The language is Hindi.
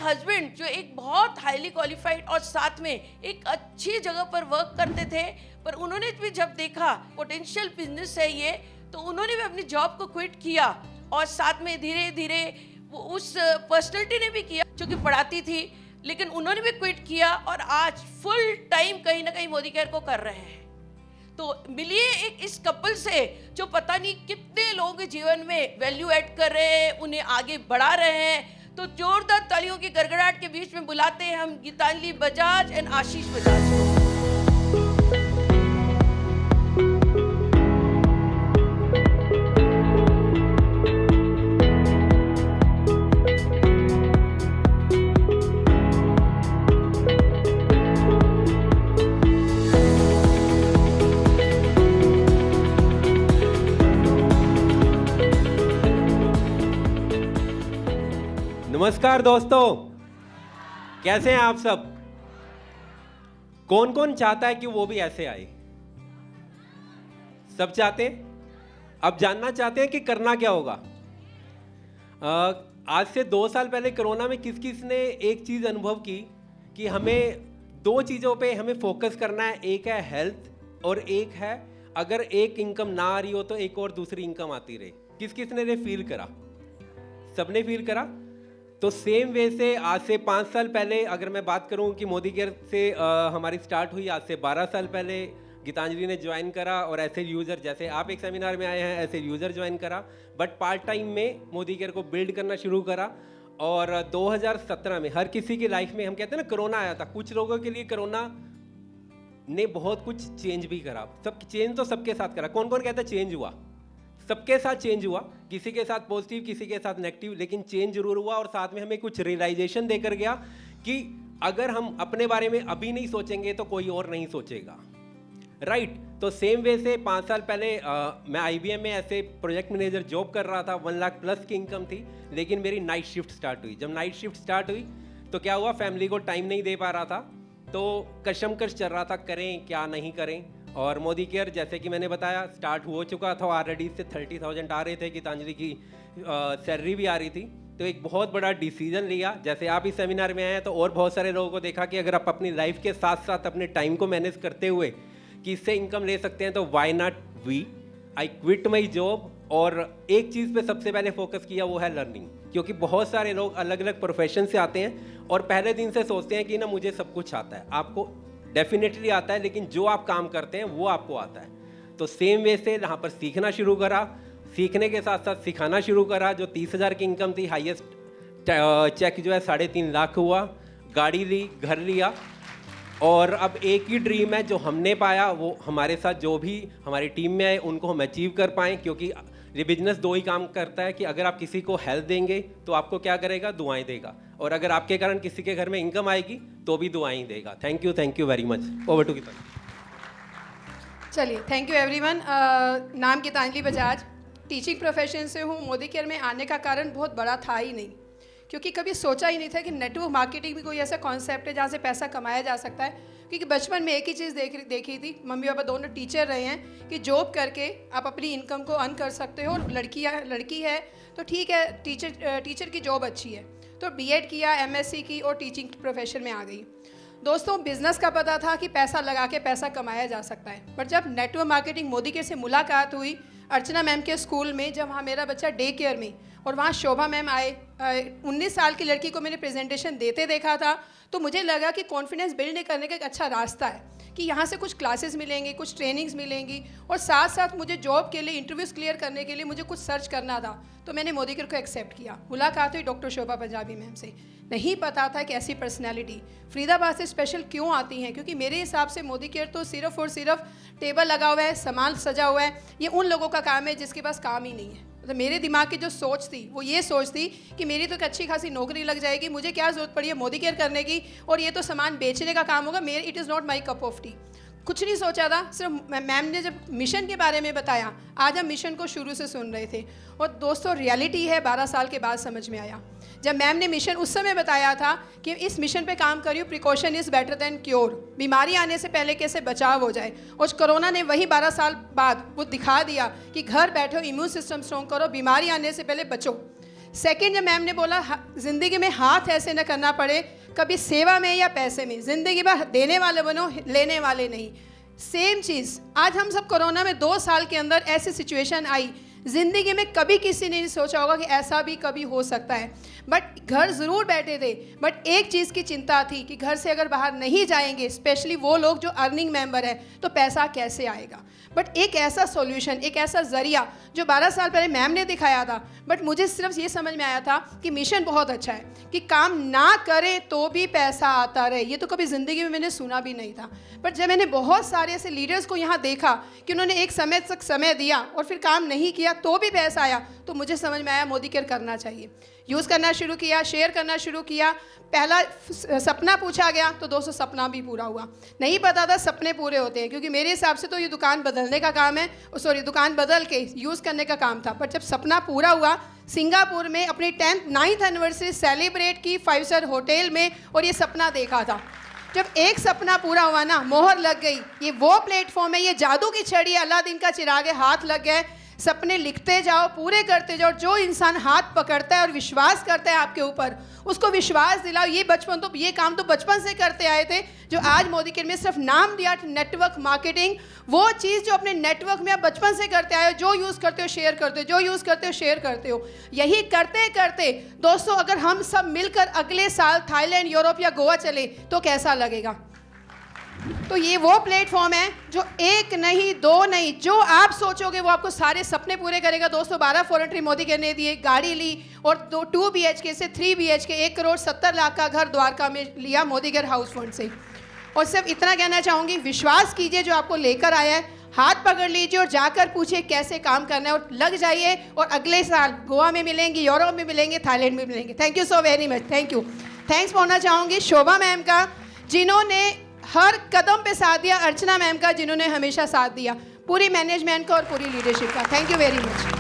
हस्बैंड जो एक बहुत हाईली क्वालिफाइड और साथ में एक अच्छी जगह पर वर्क करते थे, पर उन्होंने भी जब देखा पोटेंशियल बिजनेस है ये, तो उन्होंने भी अपनी जॉब को क्विट किया और साथ में धीरे धीरे वो उस पर्सनैलिटी ने भी किया जो कि पढ़ाती थी, लेकिन उन्होंने भी क्विट किया और आज फुल टाइम कहीं ना कहीं मोदी केयर को कर रहे हैं। तो मिलिए एक इस कपल से जो पता नहीं कितने लोगों के जीवन में वैल्यू ऐड कर रहे हैं, उन्हें आगे बढ़ा रहे हैं। तो जोरदार तालियों की गड़गड़ाहट के बीच में बुलाते हैं हम गीतांजलि बजाज एंड आशीष बजाज को। नमस्कार दोस्तों, कैसे हैं आप सब? कौन कौन चाहता है कि वो भी ऐसे आए? सब चाहते हैं। अब जानना चाहते हैं कि करना क्या होगा। आज से 2 साल पहले कोरोना में किस किस ने एक चीज अनुभव की कि हमें 2 चीजों पे हमें फोकस करना है। एक है हेल्थ और एक है अगर एक इनकम ना आ रही हो तो एक और दूसरी इनकम आती रहे। किस किस ने फील करा? सबने फील करा। तो सेम वे से आज से 5 साल पहले अगर मैं बात करूं कि मोदी केयर से हमारी स्टार्ट हुई, आज से 12 साल पहले गीतांजलि ने ज्वाइन करा और ऐसे यूज़र, जैसे आप एक सेमिनार में आए हैं ऐसे यूज़र ज्वाइन करा, बट पार्ट टाइम में मोदी केयर को बिल्ड करना शुरू करा। और 2017 में हर किसी की लाइफ में, हम कहते हैं ना कोरोना आया था, कुछ लोगों के लिए कोरोना ने बहुत कुछ चेंज भी करा। सब चेंज तो सबके साथ करा। कौन कौन कहता है चेंज हुआ? सबके साथ चेंज हुआ, किसी के साथ पॉजिटिव किसी के साथ नेगेटिव, लेकिन चेंज जरूर हुआ। और साथ में हमें कुछ रियलाइजेशन देकर गया कि अगर हम अपने बारे में अभी नहीं सोचेंगे तो कोई और नहीं सोचेगा, राइट? तो सेम वे से 5 साल पहले मैं IBM में ऐसे प्रोजेक्ट मैनेजर जॉब कर रहा था, 1 लाख प्लस की इनकम थी, लेकिन मेरी नाइट शिफ्ट स्टार्ट हुई। जब नाइट शिफ्ट स्टार्ट हुई तो क्या हुआ, फैमिली को टाइम नहीं दे पा रहा था, तो कशमकश चल रहा था, करें क्या नहीं करें। और मोदी केयर जैसे कि मैंने बताया स्टार्ट हो चुका था, ऑलरेडी से 30,000 आ रहे थे, गीतांजलि की सैलरी भी आ रही थी। तो एक बहुत बड़ा डिसीजन लिया। जैसे आप इस सेमिनार में आए हैं तो और बहुत सारे लोगों को देखा कि अगर आप अपनी लाइफ के साथ साथ अपने टाइम को मैनेज करते हुए कि इससे इनकम ले सकते हैं तो why not we. I quit my job और एक चीज़ पे सबसे पहले फोकस किया, वो है लर्निंग। क्योंकि बहुत सारे लोग अलग अलग प्रोफेशन से आते हैं और पहले दिन से सोचते हैं कि ना मुझे सब कुछ आता है। आपको डेफिनेटली आता है, लेकिन जो आप काम करते हैं वो आपको आता है। तो सेम वे से यहाँ पर सीखना शुरू करा, सीखने के साथ साथ सिखाना शुरू करा। जो 30,000 की इनकम थी, हाईएस्ट चेक जो है 3.5 लाख हुआ, गाड़ी ली, घर लिया। और अब एक ही ड्रीम है जो हमने पाया, वो हमारे साथ जो भी हमारी टीम में आए उनको हम अचीव कर पाएँ। क्योंकि ये बिजनेस 2 ही काम करता है कि अगर आप किसी को हेल्प देंगे तो आपको क्या करेगा, दुआएं देगा, और अगर आपके कारण किसी के घर में इनकम आएगी तो भी दुआएं देगा। Thank you very much. Over to Geetanjali. चलिए, थैंक यू एवरीवन। नाम गीतांजलि बजाज, टीचिंग प्रोफेशन से हूँ। मोदी केयर में आने का कारण बहुत बड़ा था ही नहीं, क्योंकि कभी सोचा ही नहीं था कि नेटवर्क मार्केटिंग भी कोई ऐसा कॉन्सेप्ट है जहाँ से पैसा कमाया जा सकता है। क्योंकि बचपन में एक ही चीज़ देखी थी, मम्मी पापा दोनों टीचर रहे हैं, कि जॉब करके आप अपनी इनकम को अर्न कर सकते हो। और लड़की है तो ठीक है, टीचर की जॉब अच्छी है, तो B.Ed किया, MSc की और टीचिंग प्रोफेशन में आ गई। दोस्तों, बिज़नेस का पता था कि पैसा लगा के पैसा कमाया जा सकता है, पर जब नेटवर्क मार्केटिंग मोदी केयर से मुलाकात हुई अर्चना मैम के स्कूल में, जब वहाँ मेरा बच्चा डे केयर में, और वहाँ शोभा मैम आए, 19 साल की लड़की को मैंने प्रेजेंटेशन देते देखा था, तो मुझे लगा कि कॉन्फिडेंस बिल्ड करने का एक अच्छा रास्ता है कि यहाँ से कुछ क्लासेस मिलेंगी, कुछ ट्रेनिंग्स मिलेंगी, और साथ साथ मुझे जॉब के लिए इंटरव्यूज़ क्लियर करने के लिए मुझे कुछ सर्च करना था। तो मैंने मोदी केयर को एक्सेप्ट किया। मुलाकात हुई डॉक्टर शोभा पंजाबी मैम से। नहीं पता था कि ऐसी पर्सनैलिटी फरीदाबाद से स्पेशल क्यों आती हैं, क्योंकि मेरे हिसाब से मोदी केयर तो सिर्फ और सिर्फ टेबल लगा हुआ है, सामान सजा हुआ है, ये उन लोगों का काम है जिसके पास काम ही नहीं है। तो मेरे दिमाग की जो सोच थी वो ये सोच थी कि मेरी तो एक अच्छी खासी नौकरी लग जाएगी, मुझे क्या ज़रूरत पड़ी है मोदी केयर करने की, और ये तो सामान बेचने का काम होगा, मेरे it is not my cup of T. कुछ नहीं सोचा था, सिर्फ मैम ने जब मिशन के बारे में बताया, आज हम मिशन को शुरू से सुन रहे थे। और दोस्तों, रियलिटी है 12 साल के बाद समझ में आया। जब मैम ने मिशन उस समय बताया था कि इस मिशन पे काम करियो, precaution is better than cure, बीमारी आने से पहले कैसे बचाव हो जाए। और कोरोना ने वही 12 साल बाद वो दिखा दिया कि घर बैठो, इम्यून सिस्टम स्ट्रॉन्ग करो, बीमारी आने से पहले बचो। सेकंड, जब मैम ने बोला ज़िंदगी में हाथ ऐसे न करना पड़े, कभी सेवा में या पैसे में, ज़िंदगी में देने वाले बनो, लेने वाले नहीं। सेम चीज़ आज हम सब कोरोना में 2 साल के अंदर ऐसी सिचुएशन आई, ज़िंदगी में कभी किसी ने नहीं सोचा होगा कि ऐसा भी कभी हो सकता है। बट घर ज़रूर बैठे थे, बट एक चीज़ की चिंता थी कि घर से अगर बाहर नहीं जाएंगे, स्पेशली वो लोग जो अर्निंग मेंबर है, तो पैसा कैसे आएगा। बट एक ऐसा सॉल्यूशन, एक ऐसा ज़रिया जो 12 साल पहले मैम ने दिखाया था, बट मुझे सिर्फ ये समझ में आया था कि मिशन बहुत अच्छा है कि काम ना करें तो भी पैसा आता रहे। ये तो कभी ज़िंदगी में मैंने सुना भी नहीं था। बट जब मैंने बहुत सारे ऐसे लीडर्स को यहाँ देखा कि उन्होंने एक समय तक समय दिया और फिर काम नहीं किया तो भी पैसा आया, तो मुझे समझ में आया मोदी केयर करना चाहिए। यूज़ करना शुरू किया, शेयर करना शुरू किया। पहला सपना पूछा गया तो 200 सपना भी पूरा हुआ। नहीं पता था सपने पूरे होते हैं, क्योंकि मेरे हिसाब से तो ये दुकान बदलने का काम है, सॉरी दुकान बदल के यूज़ करने का काम था। बट जब सपना पूरा हुआ, सिंगापुर में अपनी 9th एनिवर्सरी सेलिब्रेट की 5 स्टार होटल में, और ये सपना देखा था। जब एक सपना पूरा हुआ ना, मोहर लग गई। ये वो प्लेटफॉर्म है, ये जादू की छड़ी है, अलादीन का चिराग है, हाथ लग गए। सपने लिखते जाओ, पूरे करते जाओ। जो इंसान हाथ पकड़ता है और विश्वास करता है आपके ऊपर, उसको विश्वास दिलाओ। ये काम तो बचपन से करते आए थे, जो आज मोदी केयर में सिर्फ नाम दिया नेटवर्क मार्केटिंग। वो चीज़ जो अपने नेटवर्क में आप बचपन से करते आए हो, जो यूज़ करते हो शेयर करते हो, जो यूज़ करते हो शेयर करते हो। यही करते करते दोस्तों, अगर हम सब मिलकर अगले साल थाईलैंड, यूरोप या गोवा चले तो कैसा लगेगा। तो ये वो प्लेटफॉर्म है जो 1 नहीं 2 नहीं, जो आप सोचोगे वो आपको सारे सपने पूरे करेगा। दोस्तों 12 फॉरेन ट्रिप मोदी केयर ने दिए, गाड़ी ली, और 2 BHK से 3 BHK 1,70,00,000 का घर द्वारका में लिया मोदी केयर हाउस फंड से। और सिर्फ इतना कहना चाहूँगी, विश्वास कीजिए जो आपको लेकर आया है, हाथ पकड़ लीजिए और जाकर पूछिए कैसे काम करना है, और लग जाइए। और अगले साल गोवा में मिलेंगे, यूरोप में मिलेंगे, थाईलैंड में मिलेंगे। Thank you so very much, thank you. Thanks बोलना चाहूँगी शोभा मैम का, जिन्होंने हर कदम पे साथ दिया, अर्चना मैम का, जिन्होंने हमेशा साथ दिया, पूरी मैनेजमेंट का और पूरी लीडरशिप का। Thank you very much.